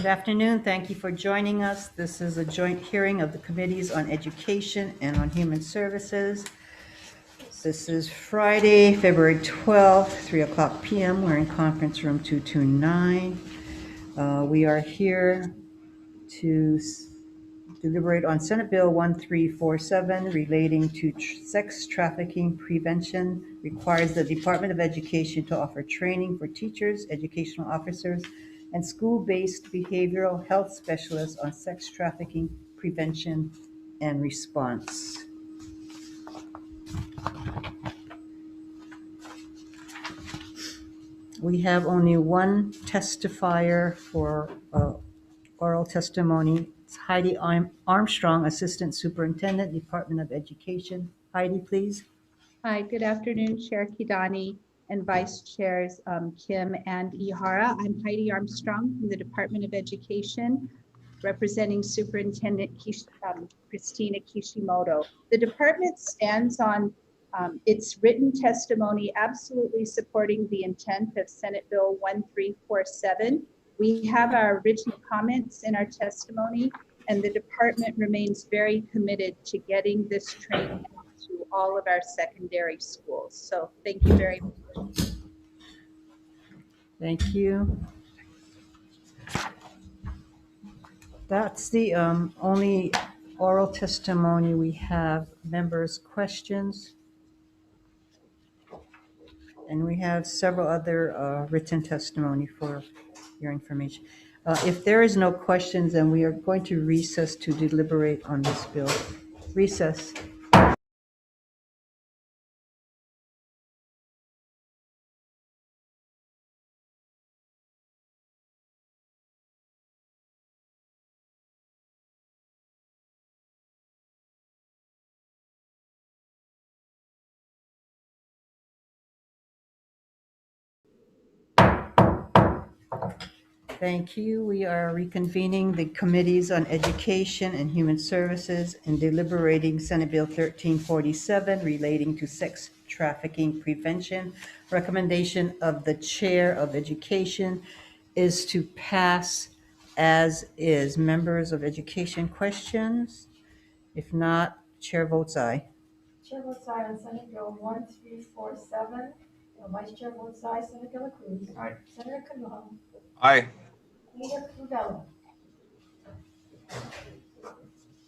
Good afternoon. Thank you for joining us. This is a joint hearing of the Committees on Education and on Human Services. This is Friday, February 12th, 3 o'clock p.m. We're in conference room 229. We are here to deliberate on Senate Bill 1347 relating to sex trafficking prevention, requires the Department of Education to offer training for teachers, educational officers, and school-based behavioral health specialists on sex trafficking prevention and response. We have only one testifier for oral testimony. It's Heidi Armstrong, Assistant Superintendent, Department of Education. Heidi, please. Hi, good afternoon, Chair Kidani and Vice Chairs Kim and Ihara. I'm Heidi Armstrong from the Department of Education, representing Superintendent Christina Kishimoto. The department stands on its written testimony absolutely supporting the intent of Senate Bill 1347. We have our written comments in our testimony, and the department remains very committed to getting this training to all of our secondary schools. So thank you very much. Thank you. That's the only oral testimony we have. Members' questions? And we have several other written testimony for your information. If there is no questions, then we are going to recess to deliberate on this bill. Recess. Thank you. We are reconvening the Committees on Education and Human Services and deliberating Senate Bill 1347 relating to sex trafficking prevention. Recommendation of the Chair of Education is to pass as is. Members of Education, questions? If not, Chair votes aye. Chair votes aye on Senate Bill 1347. Vice Chair votes aye. Senator De La Cruz. Aye. Senator Canoa. Aye. Senator Favela.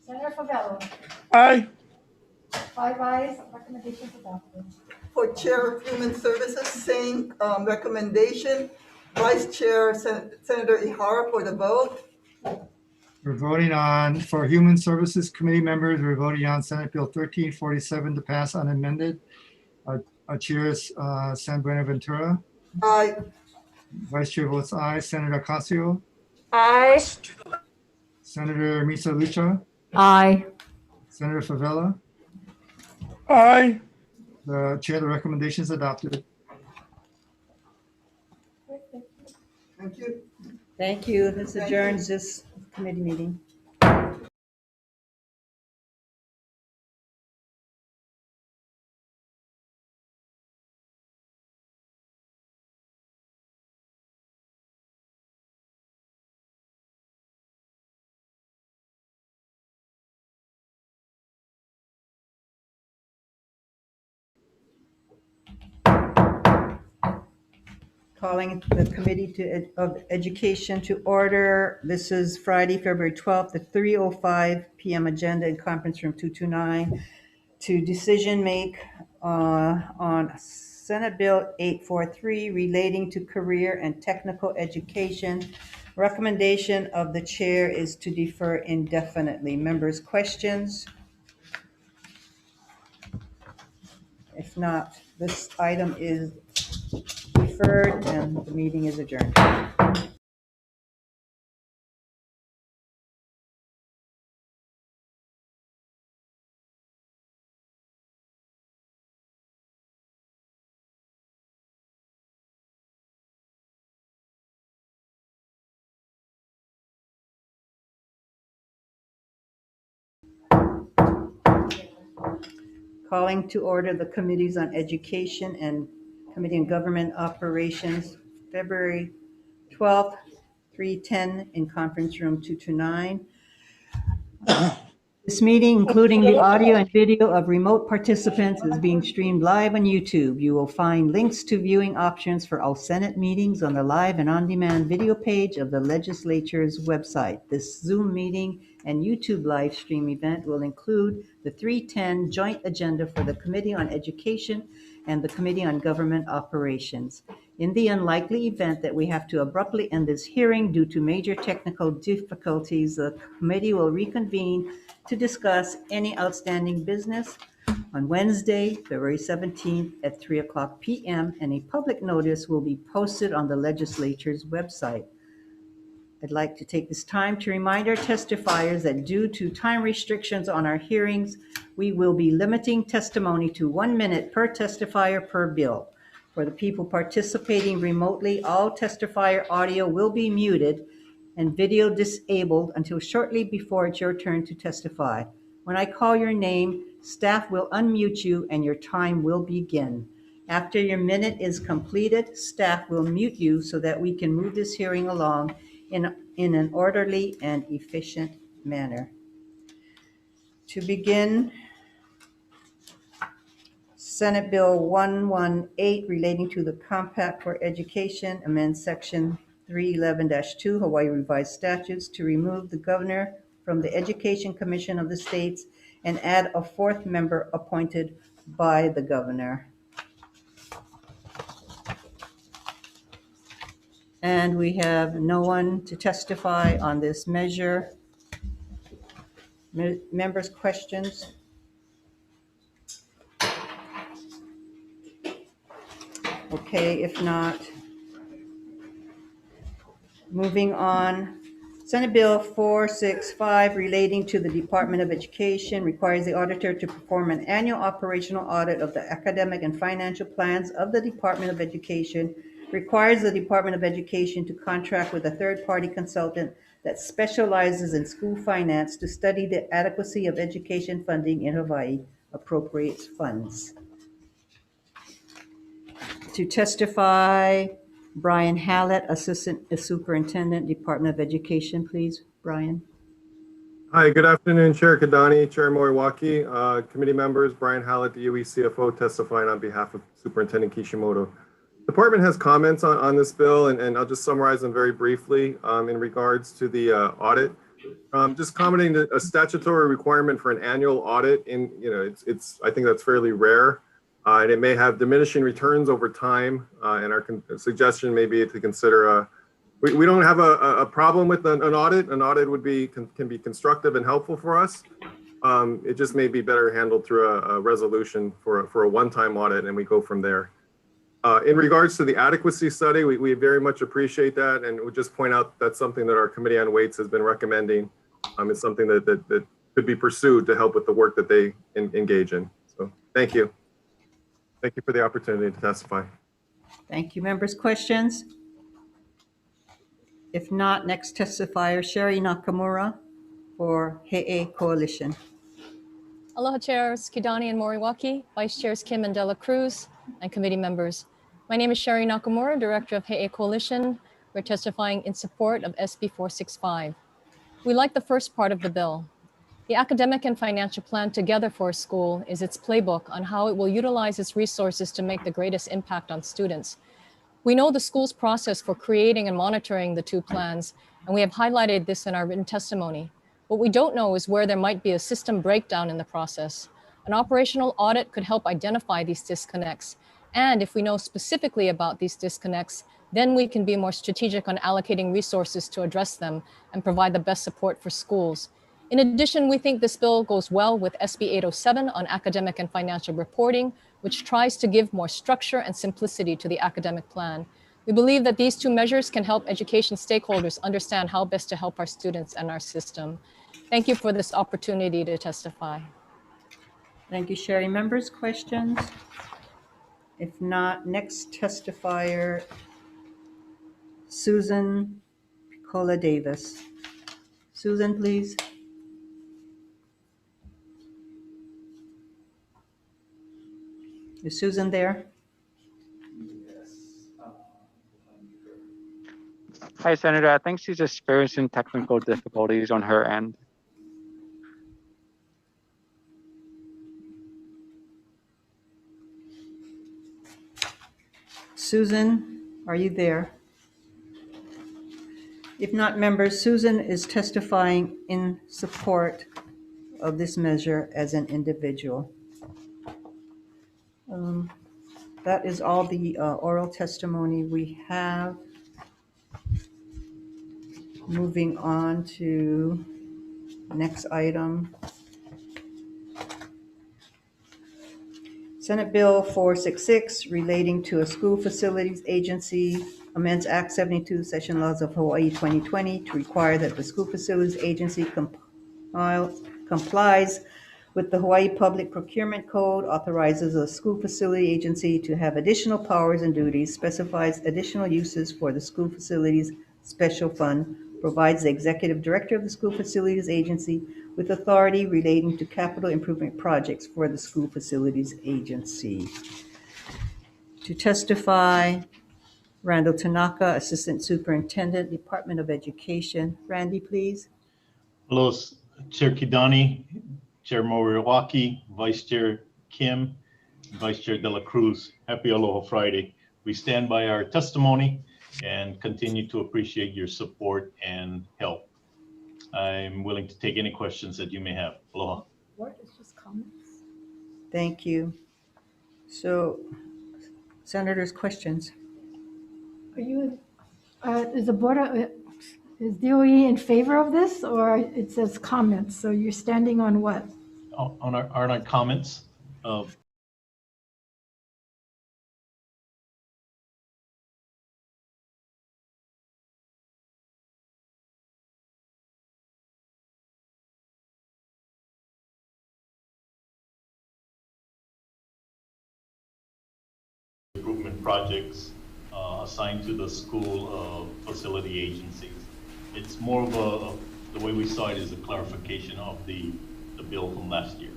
Senator Favela. Aye. 5 ayes. Recommendations adopted. For Chair of Human Services, same recommendation. Vice Chair Senator Ihara for the vote. We're voting on, for Human Services Committee members, we're voting on Senate Bill 1347 to pass unamended. Our chair is San Buenaventura. Aye. Vice Chair votes aye. Senator Ocasio. Aye. Senator Misa Lucha. Aye. Senator Favela. Aye. The chair, the recommendation is adopted. Thank you. Thank you. This adjourns this committee meeting. Calling the Committee of Education to order. This is Friday, February 12th at 3:05 p.m. agenda in conference room 229 to decision make on Senate Bill 843 relating to career and technical education. Recommendation of the chair is to defer indefinitely. Members, questions? If not, this item is deferred and the meeting is adjourned. Calling to order the Committees on Education and Committee on Government Operations, February 12th 310 in conference room 229. This meeting, including the audio and video of remote participants, is being streamed live on YouTube. You will find links to viewing options for all Senate meetings on the live and on-demand video page of the legislature's website. This Zoom meeting and YouTube live stream event will include the 310 joint agenda for the Committee on Education and the Committee on Government Operations. In the unlikely event that we have to abruptly end this hearing due to major technical difficulties, the committee will reconvene to discuss any outstanding business on Wednesday, February 17th at 3:00 p.m., and a public notice will be posted on the legislature's website. I'd like to take this time to remind our testifiers that due to time restrictions on our hearings, we will be limiting testimony to 1 minute per testifier per bill. For the people participating remotely, all testifier audio will be muted and video disabled until shortly before it's your turn to testify. When I call your name, staff will unmute you and your time will begin. After your minute is completed, staff will mute you so that we can move this hearing along in an orderly and efficient manner. To begin, Senate Bill 118 relating to the Compact for Education amends Section 311-2 Hawaii Revised Statutes to remove the governor from the Education Commission of the states and add a fourth member appointed by the governor. And we have no one to testify on this measure. Members' questions? Okay, if not, moving on. Senate Bill 465 relating to the Department of Education requires the auditor to perform an annual operational audit of the academic and financial plans of the Department of Education, requires the Department of Education to contract with a third-party consultant that specializes in school finance to study the adequacy of education funding in Hawaii, appropriates funds. To testify, Brian Hallett, Assistant Superintendent, Department of Education, please. Brian. Hi, good afternoon, Chair Kidani, Chair Moriwaki, committee members, Brian Hallett, the UE CFO, testifying on behalf of Superintendent Kishimoto. The department has comments on this bill, and I'll just summarize them very briefly in regards to the audit. Just commenting that a statutory requirement for an annual audit, I think that's fairly rare. And it may have diminishing returns over time. And our suggestion may be to consider, we don't have a problem with an audit. An audit can be constructive and helpful for us. It just may be better handled through a resolution for a one-time audit, and we go from there. In regards to the adequacy study, we very much appreciate that, and would just point out that's something that our Committee on Weights has been recommending. It's something that could be pursued to help with the work that they engage in. So thank you. Thank you for the opportunity to testify. Thank you. Members' questions? If not, next testifier, Sherry Nakamura for He'e Coalition. Aloha Chairs Kidani and Moriwaki, Vice Chairs Kim and Dela Cruz, and committee members. My name is Sherry Nakamura, Director of He'e Coalition. We're testifying in support of SB 465. We like the first part of the bill. The academic and financial plan together for a school is its playbook on how it will utilize its resources to make the greatest impact on students. We know the school's process for creating and monitoring the two plans, and we have highlighted this in our written testimony. What we don't know is where there might be a system breakdown in the process. An operational audit could help identify these disconnects. And if we know specifically about these disconnects, then we can be more strategic on allocating resources to address them and provide the best support for schools. In addition, we think this bill goes well with SB 807 on academic and financial reporting, which tries to give more structure and simplicity to the academic plan. We believe that these two measures can help education stakeholders understand how best to help our students and our system. Thank you for this opportunity to testify. Thank you, Sherry. Members' questions? If not, next testifier, Susan Picola Davis. Susan, please. Is Susan there? Hi, Senator. I think she's experiencing technical difficulties on her end. Susan, are you there? If not, members, Susan is testifying in support of this measure as an individual. That is all the oral testimony we have. Moving on to next item. Senate Bill 466 relating to a school facilities agency amends Act 72 Session Laws of Hawaii 2020 to require that the school facilities agency complies with the Hawaii Public Procurement Code, authorizes a school facility agency to have additional powers and duties, specifies additional uses for the school facilities special fund, provides the executive director of the school facilities agency with authority relating to capital improvement projects for the school facilities agency. To testify, Randall Tanaka, Assistant Superintendent, Department of Education. Randy, please. Hello, Chair Kidani, Chair Moriwaki, Vice Chair Kim, Vice Chair De La Cruz. Happy Aloha Friday. We stand by our testimony and continue to appreciate your support and help. I'm willing to take any questions that you may have. Aloha. What is just comments? Thank you. So, Senators, questions? Are you, is the board, is DOE in favor of this, or it says comments? So you're standing on what? On our comments of improvement projects assigned to the school facility agencies. It's more of the way we saw it is a clarification of the bill from last year.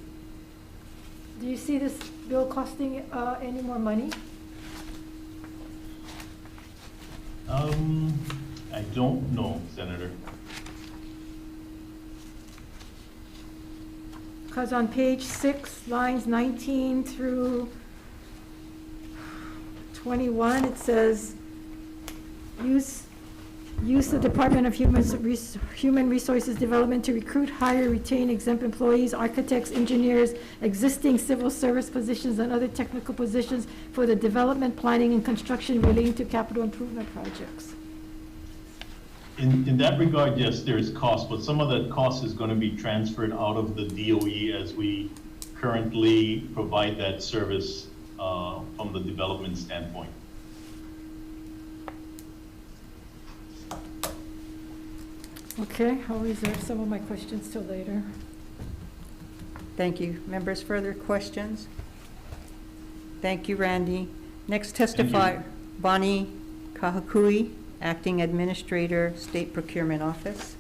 Do you see this bill costing any more money? I don't know, Senator. Because on page 6, lines 19 through 21, it says, use the Department of Human Resources Development to recruit, hire, retain exempt employees, architects, engineers, existing civil service positions, and other technical positions for the development, planning, and construction relating to capital improvement projects. In that regard, yes, there's cost, but some of that cost is going to be transferred out of the DOE as we currently provide that service from the development standpoint. Okay, I'll reserve some of my questions till later. Thank you. Members, further questions? Thank you, Randy. Next testify, Bonnie Kahakui, Acting Administrator, State Procurement Office.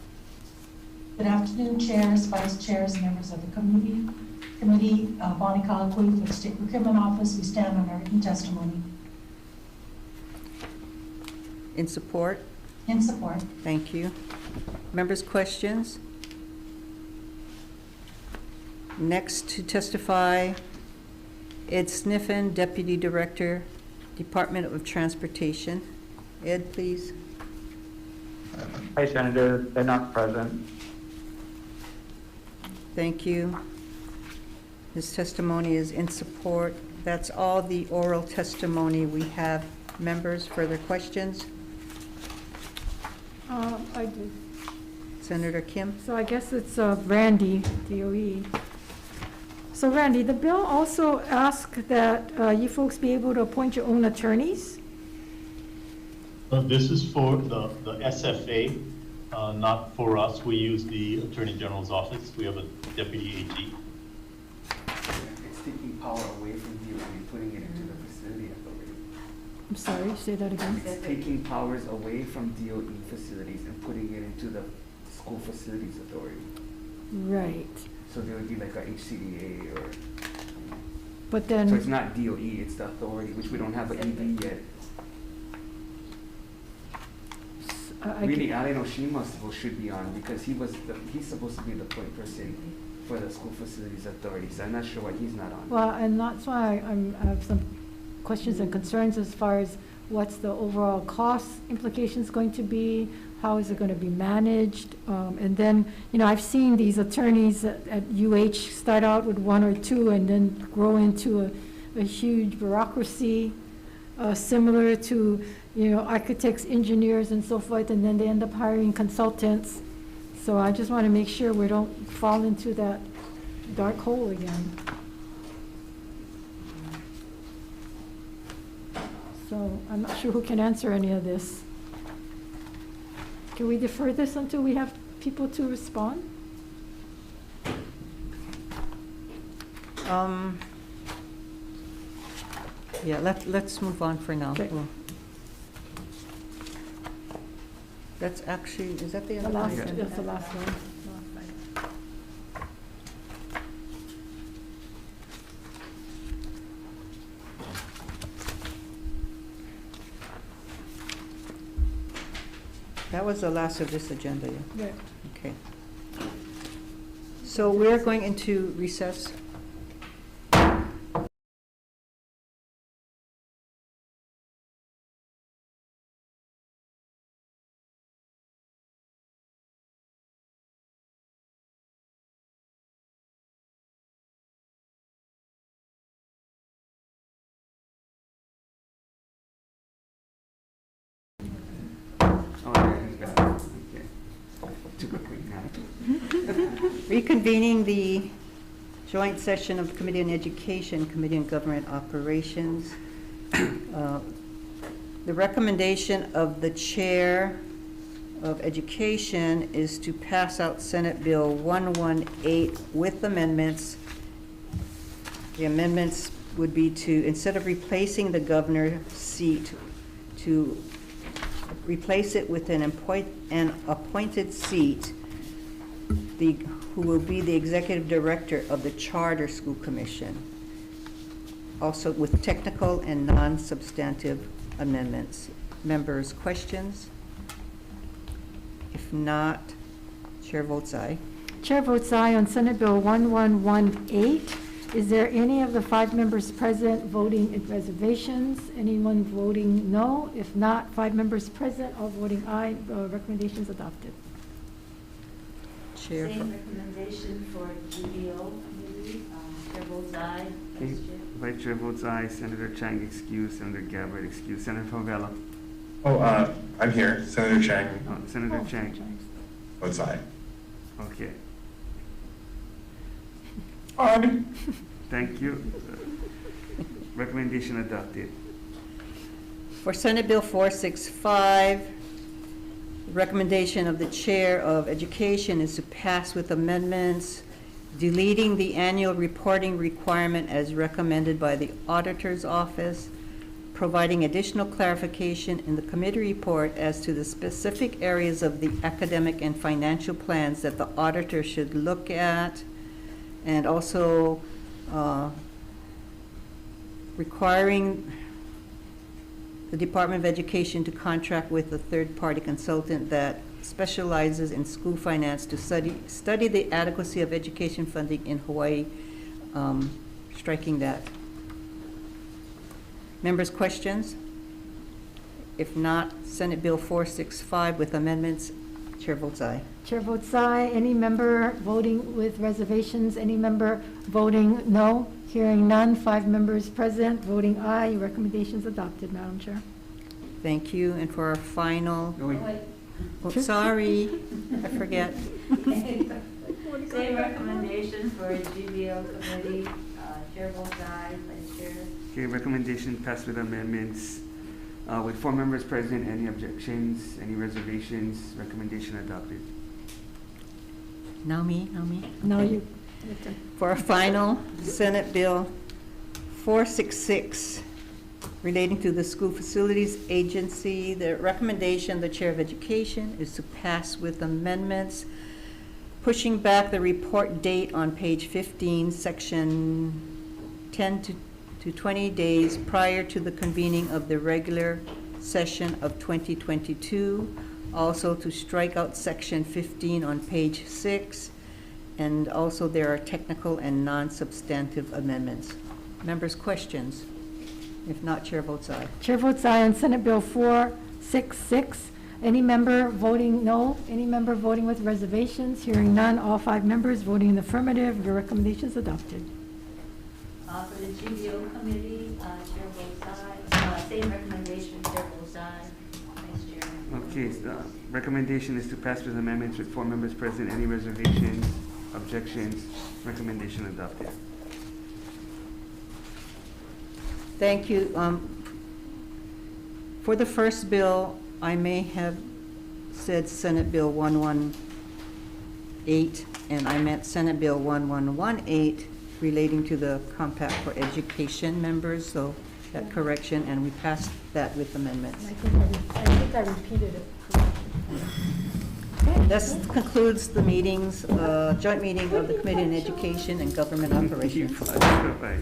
Good afternoon, chairs, vice chairs, members of the committee. Bonnie Kahakui for the State Procurement Office. We stand on our written testimony. In support? In support. Thank you. Members, questions? Next to testify, Ed Sniffen, Deputy Director, Department of Transportation. Ed, please. Hi, Senator. They're not present. Thank you. His testimony is in support. That's all the oral testimony we have. Members, further questions? I do. Senator Kim? So I guess it's Randy, DOE. So Randy, the bill also asks that you folks be able to appoint your own attorneys? This is for the SFA, not for us. We use the Attorney General's office. We have a deputy AG. It's taking power away from you and putting it into the facility authority. I'm sorry, say that again. It's taking powers away from DOE facilities and putting it into the school facilities authority. Right. So there would be like a HCDA or. But then. So it's not DOE, it's the authority, which we don't have an ED yet. really Allen Oshima should be on because he's supposed to be the point person for the school facilities authority. So I'm not sure why he's not on. Well, and that's why I have some questions and concerns as far as what's the overall cost implications going to be, how is it going to be managed, and then, you know, I've seen these attorneys at UH start out with one or two and then grow into a huge bureaucracy, similar to, you know, architects, engineers, and so forth, and then they end up hiring consultants. So I just want to make sure we don't fall into that dark hole again. So I'm not sure who can answer any of this. Can we defer this until we have people to respond? Yeah, let's move on for now. Okay. That's actually, is that the The other last, item? that's the last one. That was the last of this agenda, yeah? Yeah. Okay. So we're going into recess. Oh, yeah, he's got it. Okay. Too quickly now. Reconvening the joint session of Committee on Education, Committee on Government Operations. The recommendation of the Chair of Education is to pass out Senate Bill 118 with amendments. The amendments would be to, instead of replacing the governor's seat, to replace it with an appointed seat, who will be the executive director of the Charter School Commission, also with technical and non-substantive amendments. Members, questions? If not, Chair votes aye. Chair votes aye on Senate Bill 1118. Is there any of the 5 members present voting in reservations? Anyone voting no? If not, 5 members present, all voting aye. Recommendations adopted. Chair. Same recommendation for GVO committee. Chair votes aye. Okay. Vice Chair. Vice Chair votes aye. Senator Chang excused. Senator Gabbard excused. Senator Favela. Oh, I'm here. Senator Chang Senator Chang. votes aye. Okay. Aye. Thank you. Recommendation adopted. For Senate Bill 465, the recommendation of the Chair of Education is to pass with amendments, deleting the annual reporting requirement as recommended by the Auditor's Office, providing additional clarification in the committee report as to the specific areas of the academic and financial plans that the auditor should look at, and also requiring the Department of Education to contract with a third-party consultant that specializes in school finance to study the adequacy of education funding in Hawaii, striking that. Members, questions? If not, Senate Bill 465 with amendments. Chair votes aye. Chair votes aye. Any member voting with reservations? Any member voting no? Hearing none, 5 members present, voting aye. Recommendations adopted, Madam Chair. Thank you. And for our final, No, wait. oh, sorry, I forget. Same recommendation for GVO committee. Chair votes aye. Vice Chair. Okay, recommendation passed with amendments. With 4 members present, any objections, any reservations, recommendation adopted. Now me. Now Okay. you. For a final, Senate Bill 466, relating to the School Facilities Agency. The recommendation of the Chair of Education is to pass with amendments, pushing back the report date on page 15, section 10 to 20 days prior to the convening of the regular session of 2022 Also to strike out section 15 on page 6. And also there are technical and non-substantive amendments. Members, questions? If not, chair votes aye. Chair votes aye on Senate Bill 466. Any member voting no? Any member voting with reservations? Hearing none, all 5 members voting in the affirmative. Your recommendation is adopted. For the GVO committee, chair votes aye. Same recommendation, chair votes aye. Vice chair. Okay, so the recommendation is to pass with amendments with 4 members present. Any reservations, objections, recommendation adopted. Thank you. For the first bill, I may have said Senate Bill 118, and I meant Senate Bill 1118 relating to the Compact for Education members, so that correction, and we passed that with amendments. I think I repeated it correctly. This concludes the meetings, joint meeting of the Committee on Education and Government Operations. Bye.